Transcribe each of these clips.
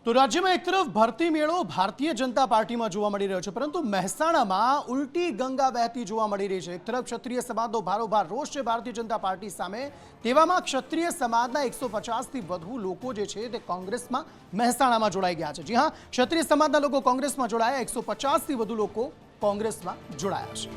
તો રાજ્યમાં એક તરફ ભરતી મેળો ભારતીય જનતા પાર્ટીમાં જોવા મળી રહ્યો છે, પરંતુ મહેસાણામાં ઉલટી ગંગા વહેતી જોવા મળી રહી છે। એક તરફ ક્ષત્રિય સમાજનો ભારોભાર રોષ છે ભારતીય જનતા પાર્ટી સામે, તેવામાં ક્ષત્રિય સમાજના 150થી વધુ લોકો જે છે તે કોંગ્રેસમાં મહેસાણામાં જોડાઈ ગયા છે। જી હા, ક્ષત્રિય સમાજના લોકો કોંગ્રેસમાં જોડાયા, 150થી વધુ લોકો કોંગ્રેસમાં જોડાયા છે।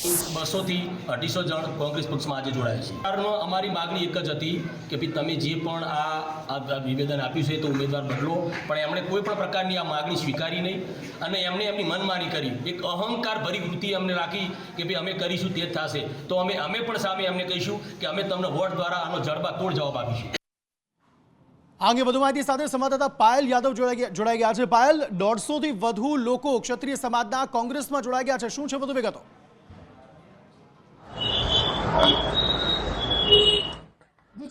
200 થી 250 જણ કોંગ્રેસ પક્ષમાં આજે જોડાયા છે। સરકારનો અમારી માગણી એક જ હતી કે ભાઈ તમે જે પણ આ નિવેદન આપ્યું છે તો ઉમેદવાર બદલો, પણ એમણે કોઈ પણ પ્રકારની આ માગણી સ્વીકારી નહીં અને એમણે એમની મનમાની કરી, એક અહંકાર ભરી વૃત્તિ એમને રાખી કે ભાઈ અમે કરીશું તે જ થશે, તો અમે પણ સામે એમને કહીશું કે અમે તમને વોટ દ્વારા આનો જડબાતોડ જવાબ આપીશું। આ અંગે વધુ માહિતી સાથે સંવાદદાતા પાયલ યાદવ જોડાઈ ગયા છે। પાયલ, 150થી વધુ લોકો ક્ષત્રિય સમાજના કોંગ્રેસમાં જોડાઈ ગયા છે, શું છે વધુ વિગતો?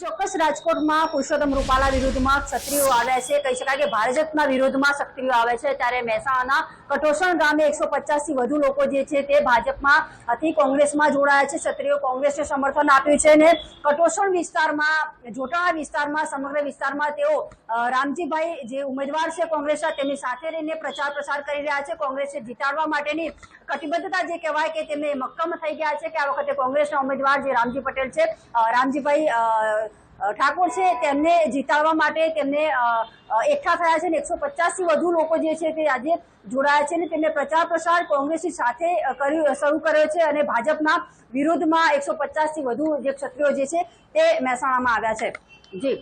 ચોક્કસ રાજકોટમાં પુરુષોત્તમ રૂપાલા વિરુદ્ધમાં ક્ષત્રિયો આવ્યા છે, કહી શકાય કે ભાજપના વિરોધમાં ક્ષત્રિયો આવે છે, ત્યારે મહેસાણાના કટોસણ ગામે 150 થી વધુ લોકો જે છે તે ભાજપમાંથી કોંગ્રેસમાં જોડાયા છે। ક્ષત્રિયો કોંગ્રેસને સમર્થન આપ્યું છે અને કટોસણ વિસ્તારમાં, જોટાણા વિસ્તારમાં, સમગ્ર વિસ્તારમાં તેઓ રામજીભાઈ જે ઉમેદવાર છે કોંગ્રેસના, તેમની સાથે રહીને પ્રચાર પ્રસાર કરી રહ્યા છે। કોંગ્રેસને જીતાડવા માટેની કટિબદ્ધતા જે કહેવાય કે તેમને મક્કમ થઈ ગયા છે કે આ વખતે કોંગ્રેસના ઉમેદવાર જે રામજી પટેલ છે, રામજીભાઈ ઠાકોર છે, તેમને જીતાડવા માટે તેમને એકઠા થયા છે અને 150થી વધુ લોકો જે છે તે આજે જોડાયા છે અને તેમને પ્રચાર પ્રસાર કોંગ્રેસની સાથે શરૂ કર્યો છે અને ભાજપના વિરોધમાં 150થી વધુ જે ક્ષત્રિયો જે છે તે મહેસાણામાં આવ્યા છે। જી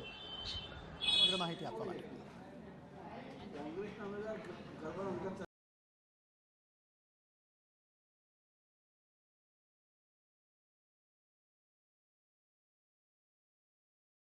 માહિતી આપવા માટે